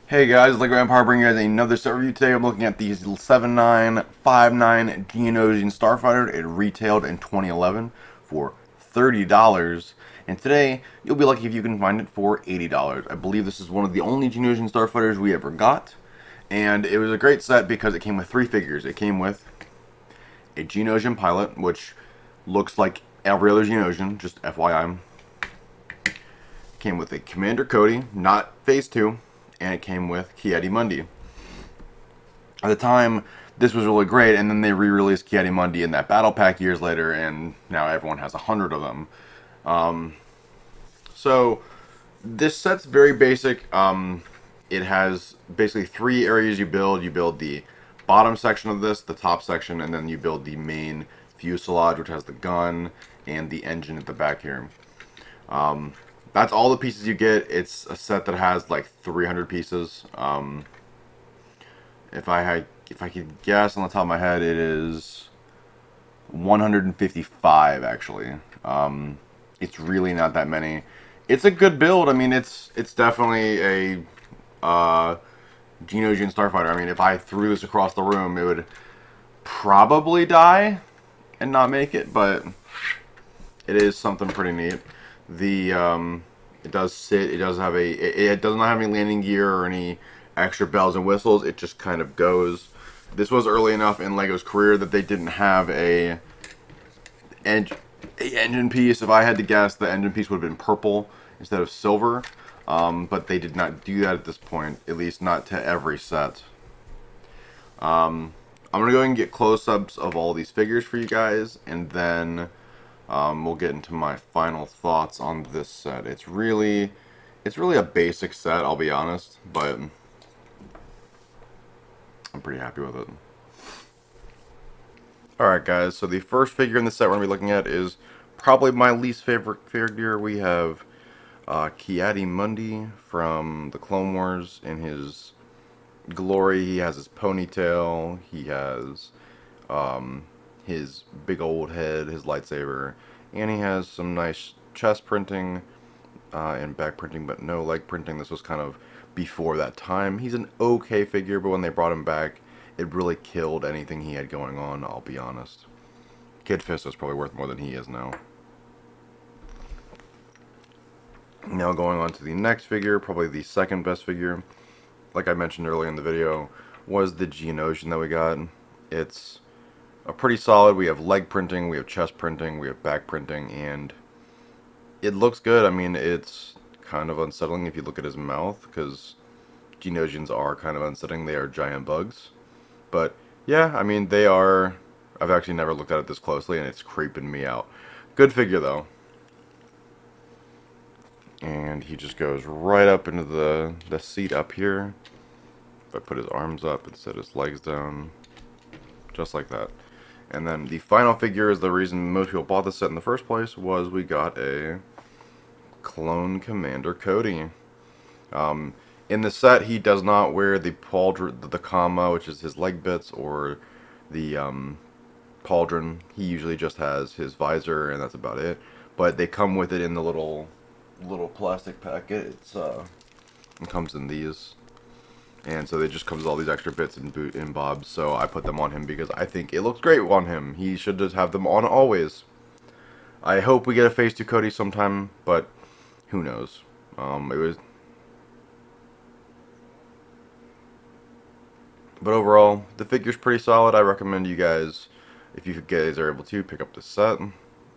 Hey guys, Lego Empire bringing you guys another set review. Today I'm looking at the 7959 Geonosian Starfighter. It retailed in 2011 for $30. And today, you'll be lucky if you can find it for $80. I believe this is one of the only Geonosian Starfighters we ever got. And it was a great set because it came with three figures. It came with a Geonosian pilot, which looks like every other Geonosian, just FYI. It came with a Commander Cody, not Phase 2. And it came with Ki-Adi-Mundi. At the time, this was really great, and then they re-released Ki-Adi-Mundi in that battle pack years later, and now everyone has 100 of them. So this set's very basic. It has basically three areas you build. You build the bottom section of this, the top section, and then you build the main fuselage, which has the gun and the engine at the back here. That's all the pieces you get. It's a set that has like 300 pieces. If I could guess on the top of my head, it is 155 actually. It's really not that many. It's a good build. I mean, it's definitely a Geonosian Starfighter. I mean, if I threw this across the room, it would probably die and not make it, but it is something pretty neat. It does sit. It does have it does not have any landing gear or any extra bells and whistles. It just kind of goes. This was early enough in Lego's career that they didn't have a engine piece. If I had to guess, the engine piece would have been purple instead of silver. But they did not do that at this point, at least not to every set. I'm gonna go ahead and get close-ups of all these figures for you guys, and then we'll get into my final thoughts on this set. It's really a basic set, I'll be honest, but I'm pretty happy with it. Alright guys, so the first figure in the set we're going to be looking at is probably my least favorite figure. We have Ki-Adi-Mundi from the Clone Wars in his glory. He has his ponytail, he has his big old head, his lightsaber, and he has some nice chest printing and back printing, but no leg printing. This was kind of before that time. He's an okay figure, but when they brought him back, it really killed anything he had going on, I'll be honest. Kid Fisto's probably worth more than he is now. Now going on to the next figure, probably the second best figure, like I mentioned earlier in the video, was the Geonosian that we got. It's a pretty solid. We have leg printing, we have chest printing, we have back printing, and it looks good. I mean, it's kind of unsettling if you look at his mouth, because Geonosians are kind of unsettling. They are giant bugs. But yeah, I mean, they are. I've actually never looked at it this closely, and it's creeping me out. Good figure though. And he just goes right up into the seat up here. If I put his arms up and set his legs down, just like that. And then the final figure is the reason most people bought this set in the first place, was we got a clone Commander Cody. In the set, he does not wear the comma, which is his leg bits, or the pauldron. He usually just has his visor, and that's about it. But they come with it in the little plastic packet. It comes in these. And so it just comes with all these extra bits and bobs. So I put them on him because I think it looks great on him. He should just have them on always. I hope we get a Phase 2 Cody sometime, but who knows. But overall, the figure's pretty solid. I recommend you guys, if you guys are able to, pick up the set.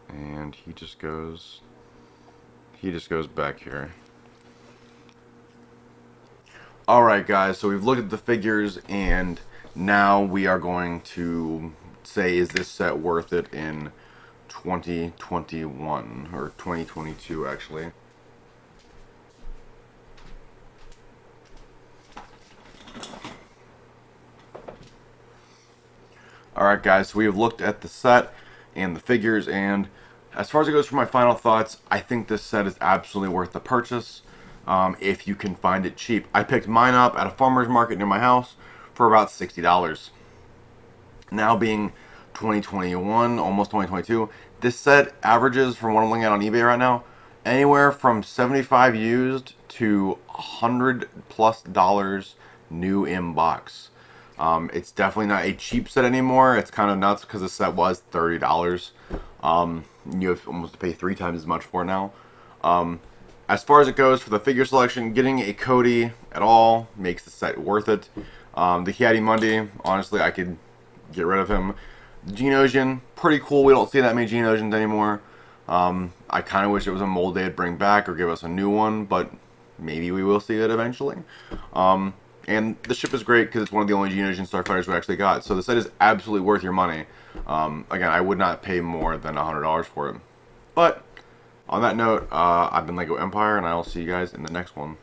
And he just goes back here. Alright guys, so we've looked at the figures, and now we are going to say, is this set worth it in 2021, or 2022 actually. Alright guys, so we have looked at the set and the figures, and as far as it goes for my final thoughts, I think this set is absolutely worth the purchase. If you can find it cheap. I picked mine up at a farmer's market near my house for about $60. Now being 2021, almost 2022, this set averages, from what I'm looking at on eBay right now, anywhere from 75 used to $100+ new in box. It's definitely not a cheap set anymore. It's kind of nuts because the set was $30. You have almost to pay 3 times as much for it now. As far as it goes for the figure selection, getting a Cody at all makes the set worth it. The Ki-Adi-Mundi, honestly, I could get rid of him. Geonosian, pretty cool. We don't see that many Geonosians anymore. I kind of wish it was a mold they'd bring back or give us a new one, but maybe we will see that eventually. And the ship is great because it's one of the only Geonosian starfighters we actually got. So the set is absolutely worth your money. Again, I would not pay more than $100 for it. But on that note, I've been LEGO Empire, and I will see you guys in the next one.